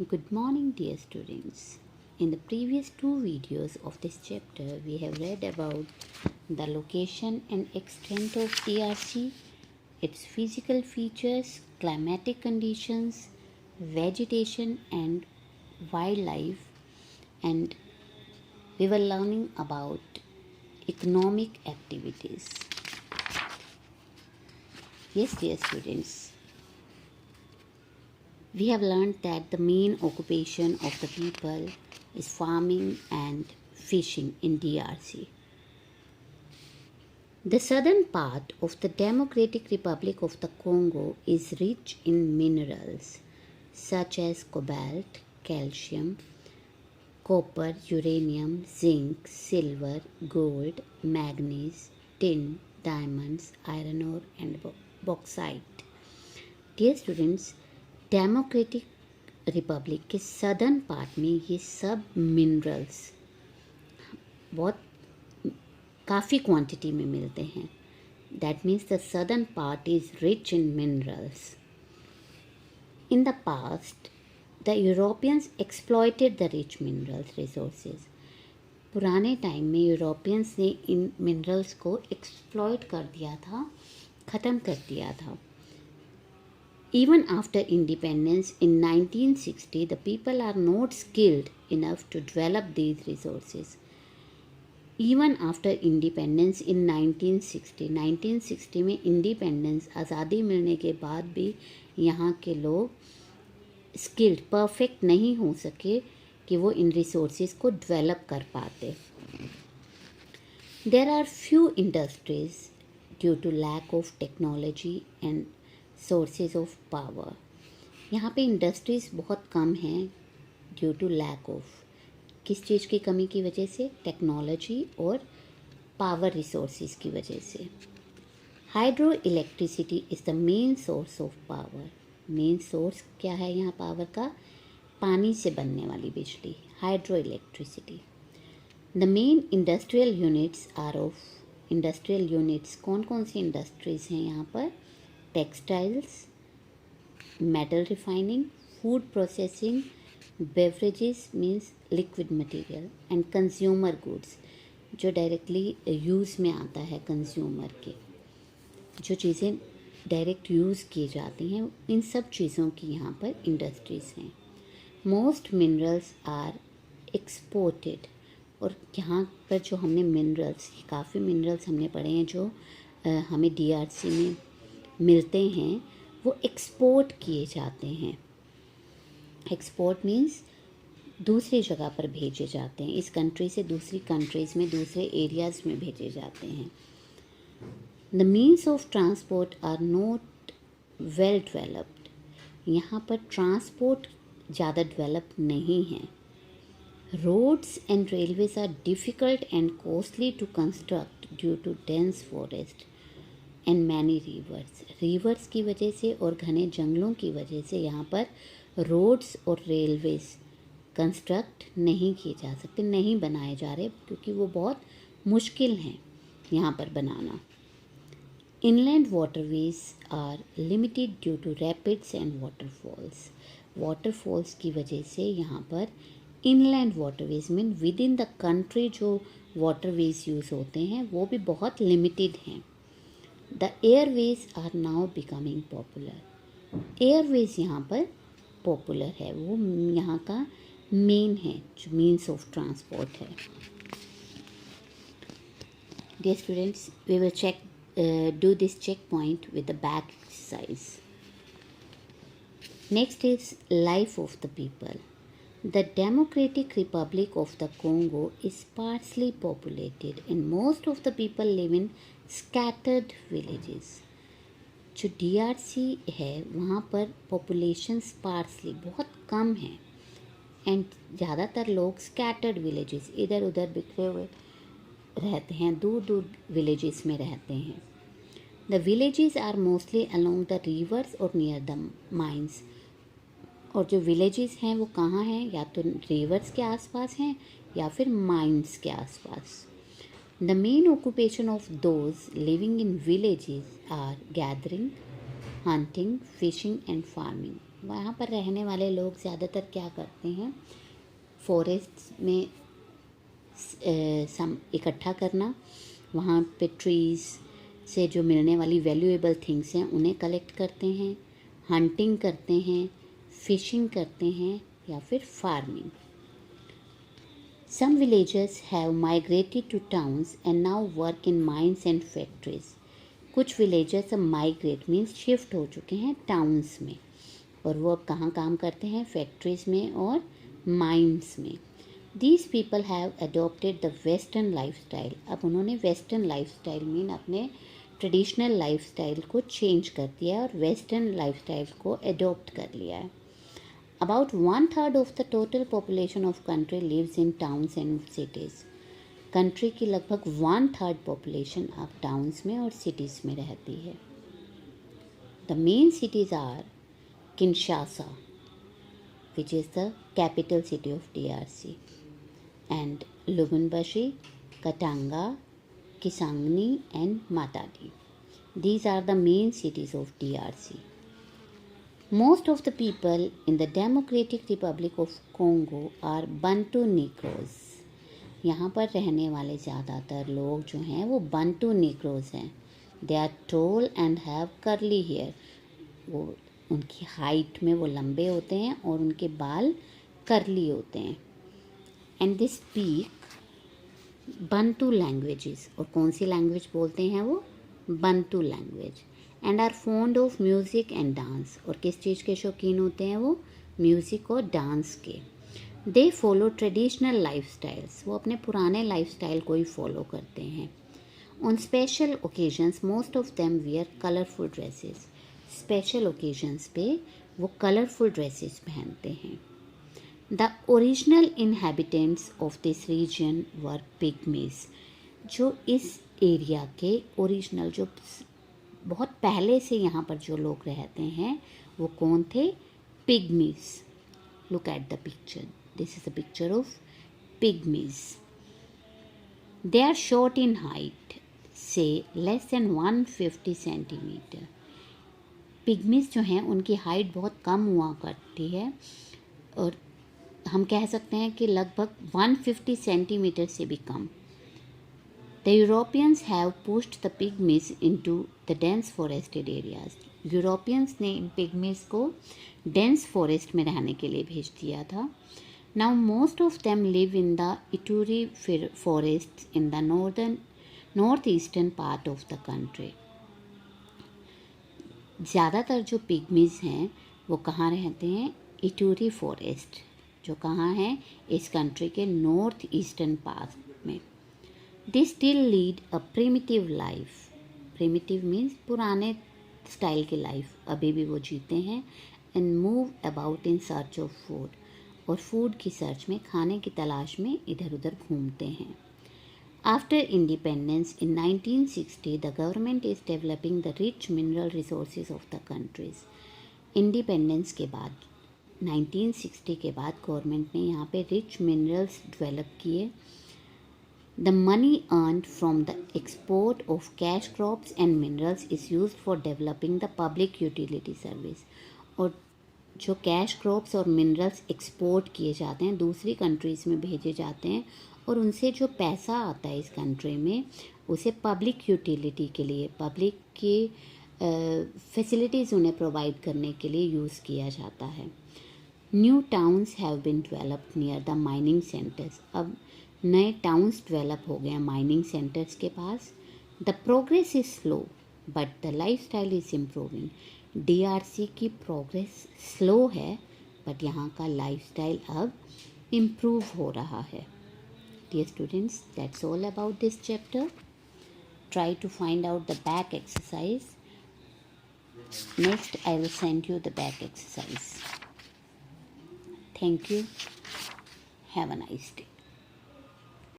Good morning, dear students. In the previous two videos of this chapter, we have read about the location and extent of DRC, its physical features, climatic conditions, vegetation, and wildlife, and we were learning about economic activities. Yes, dear students, we have learned that the main occupation of the people is farming and fishing in DRC. The southern part of the Democratic Republic of the Congo is rich in minerals such as cobalt, calcium, copper, uranium, zinc, silver, gold, manganese, tin, diamonds, iron ore, and bauxite. Dear students, democratic Republic के southern part में ये सब minerals बहुत काफ़ी quantity में मिलते हैं. That means the southern part is rich in minerals. In the past the Europeans exploited the rich minerals resources. पुराने टाइम में यूरोपियंस ने इन मिनरल्स को एक्सप्लॉयट कर दिया था, ख़त्म कर दिया था. Even after independence in 1960, the people are not skilled enough to develop these resources. Even after independence in 1960 में इंडिपेंडेंस आज़ादी मिलने के बाद भी यहाँ के लोग स्किल्ड परफेक्ट नहीं हो सके कि वो इन रिसोर्सेज को डेवलप कर पाते. There are few industries due to lack of technology and sources of power. यहाँ पे इंडस्ट्रीज़ बहुत कम हैं ड्यू टू लैक ऑफ. किस चीज़ की कमी की वजह से? टेक्नोलॉजी और पावर रिसोर्सेज की वजह से. Hydro electricity is the main source of power. Main source क्या है यहाँ पावर का? पानी से बनने वाली बिजली, hydro electricity. The main industrial units are of. Industrial units कौन कौन सी इंडस्ट्रीज़ हैं यहाँ पर? Textiles, metal refining, food processing, beverages means liquid material, and consumer goods जो डायरेक्टली यूज़ में आता है. कंज्यूमर के जो चीज़ें डायरेक्ट यूज़ की जाती हैं, इन सब चीज़ों की यहाँ पर इंडस्ट्रीज़ हैं. Most minerals are exported. और यहाँ पर जो हमने मिनरल्स, काफ़ी मिनरल्स हमने पढ़े हैं जो हमें DRC में मिलते हैं, वो एक्सपोर्ट किए जाते हैं. एक्सपोर्ट मीन्स दूसरी जगह पर भेजे जाते हैं. इस कंट्री से दूसरी कंट्रीज़ में, दूसरे एरियाज़ में भेजे जाते हैं. The means of transport are not well developed. यहाँ पर ट्रांसपोर्ट ज़्यादा डेवलप नहीं है. Roads and railways are difficult and costly to construct due to dense forest and many rivers की वजह से और घने जंगलों की वजह से यहाँ पर रोड्स और रेलवेज कंस्ट्रक्ट नहीं किए जा सकते, नहीं बनाए जा रहे, क्योंकि वो बहुत मुश्किल हैं यहाँ पर बनाना. Inland waterways are limited due to rapids and waterfalls. Waterfalls की वजह से यहाँ पर inland waterways mean within the country जो वाटरवेज यूज़ होते हैं वो भी बहुत लिमिटेड हैं. The airways are now becoming popular. Airways यहाँ पर पॉपुलर है, वो यहाँ का मेन है जो मीन्स ऑफ ट्रांसपोर्ट है. Dear students, we will check do this checkpoint with the back exercise. Next is life of the people. The Democratic Republic of the Congo is sparsely populated and most of the people live in scattered villages. जो DRC है वहाँ पर population sparsely बहुत कम है and ज़्यादातर लोग scattered villages इधर उधर बिखरे हुए रहते हैं, दूर दूर villages में रहते हैं. The villages are mostly along the rivers or near the mines. और जो विलेजेस हैं वो कहाँ हैं? या तो रिवर्स के आसपास हैं या फिर माइंस के आसपास. The main occupation of those living in villages are gathering, hunting, fishing and farming. वहाँ पर रहने वाले लोग ज़्यादातर क्या करते हैं, फॉरेस्ट में सम इकट्ठा करना, वहाँ पे ट्रीज़ से जो मिलने वाली वैल्यूएबल थिंग्स हैं उन्हें कलेक्ट करते हैं, हंटिंग करते हैं, फिशिंग करते हैं या फिर farming. Some villagers have migrated to towns and now work in mines and factories. कुछ विलेजर्स अब माइग्रेट मीन्स शिफ्ट हो चुके हैं टाउन्स में, और वो अब कहाँ काम करते हैं, फैक्ट्रीज में और माइंस में। These people have adopted the western lifestyle. अब उन्होंने वेस्टर्न लाइफस्टाइल मीन अपने ट्रेडिशनल लाइफस्टाइल को चेंज कर दिया है और वेस्टर्न लाइफस्टाइल को अडोप्ट कर लिया है। About 1/3 of the total population of country lives in towns and cities. Country की लगभग 1/3 पॉपुलेशन अब टाउन्स में और सिटीज़ में रहती है। The main cities are Kinshasa, which is the capital city of DRC, and Lubumbashi, Katanga, Kisangani and Matadi. These are the main cities of DRC. Most of the people in the Democratic Republic of Congo are Bantu Negroes. यहाँ पर रहने वाले ज़्यादातर लोग जो हैं वो Bantu Negroes हैं। They are tall and have curly hair. वो उनकी हाइट में वो लंबे होते हैं और उनके बाल करली होते हैं। And they speak Bantu languages. और कौन सी लैंग्वेज बोलते हैं वो, Bantu language. And are fond of music and dance. और किस चीज़ के शौकीन होते हैं वो, म्यूज़िक और डांस के। They follow traditional life styles. वो अपने पुराने लाइफ स्टाइल को ही फॉलो करते हैं। On special occasions most of them wear colourful dresses. Special occasions पे वो कलरफुल ड्रेसेस पहनते हैं। The original inhabitants of this region were pygmies. जो इस एरिया के ओरिजिनल, जो बहुत पहले से यहाँ पर जो लोग रहते हैं वो कौन थे, pygmies. Look at the picture, this is a picture of pygmies. They are short in height, say less than 150 centimetre. Pygmies जो हैं उनकी हाइट बहुत कम हुआ करती है, और हम कह सकते हैं कि लगभग 150 सेंटीमीटर से भी कम। The Europeans have pushed the pygmies into the dense forested areas. Europeans ने इन पिग्मीज को डेंस फॉरेस्ट में रहने के लिए भेज दिया था। Now most of them live in the Ituri forests in the northeastern part of the country. ज़्यादातर जो पिग्मीज हैं वो कहाँ रहते हैं, इटूरी फॉरेस्ट, जो कहाँ है, इस कंट्री के नॉर्थ ईस्टर्न पार्ट में। They still lead a primitive life. Primitive means पुराने स्टाइल की लाइफ अभी भी वो जीते हैं। And move about in search of food. और फूड की सर्च में, खाने की तलाश में इधर उधर घूमते हैं। After independence in 1960, the government is developing the rich mineral resources of the countries. Independence के बाद 1960 के बाद गवर्नमेंट ने यहाँ पे रिच मिनरल्स डेवलप किए। The money earned from the export of cash crops and minerals is used for developing the public utility service. और जो कैश क्रॉप्स और मिनरल्स एक्सपोर्ट किए जाते हैं, दूसरी कंट्रीज़ में भेजे जाते हैं, और उनसे जो पैसा आता है इस कंट्री में, उसे पब्लिक यूटिलिटी के लिए, पब्लिक की फैसिलिटीज़ उन्हें प्रोवाइड करने के लिए यूज़ किया जाता है। New towns have been developed near the mining centres. अब नए टाउन्स डेवलप हो गए हैं माइनिंग सेंटर्स के पास। The progress is slow but the life style is improving. DRC की प्रोग्रेस स्लो है बट यहाँ का लाइफ स्टाइल अब इम्प्रूव हो रहा है। Dear students, that's all about this chapter. Try to find out the back exercise. Next, I will send you the back exercise. Thank you. Have a nice day.